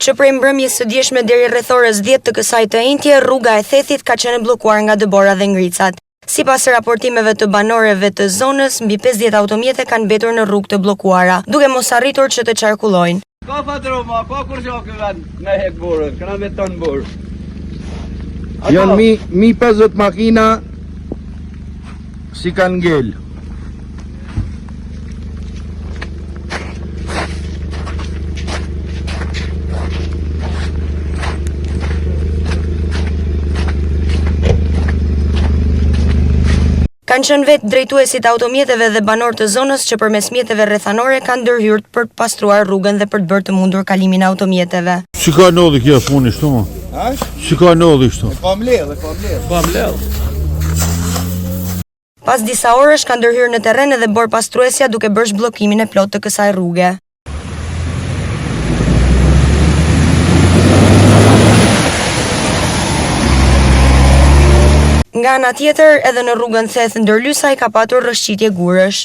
që prej mbrëmjes së dieshme deri rreth orës 10 të kësaj të enjtje, rruga e Thethit ka qenë bllokuar nga dëbora dhe ngricat. Sipas raportimeve të banorëve të zonës, mbi 50 automjete kanë mbetur në rrugë të bllokuara, duke mos arritur që të qarkullojnë. Ka patroma, ka kur shokë vend me hek burën, këna me ton burë. Janë mi 50 makina si kanë ngel. Kanë qenë vetë drejtuesit automjeteve dhe banor të zonës që përmes mjeteve rrethanore kanë ndërhyrë për të pastruar rrugën dhe për të bërë të mundur kalimin e automjeteve. Si ka ndodhi kjo puni shtu më? Si ka ndodhi shtu? Pa mbledh. Pas disa orësh kanë ndërhyrë në terren edhe bor pastruesja duke bërë zhbllokimin e plot të kësaj rruge. Nga ana tjetër, edhe në rrugën Theth ndërlysaj ka patur rrëshqitje gurësh.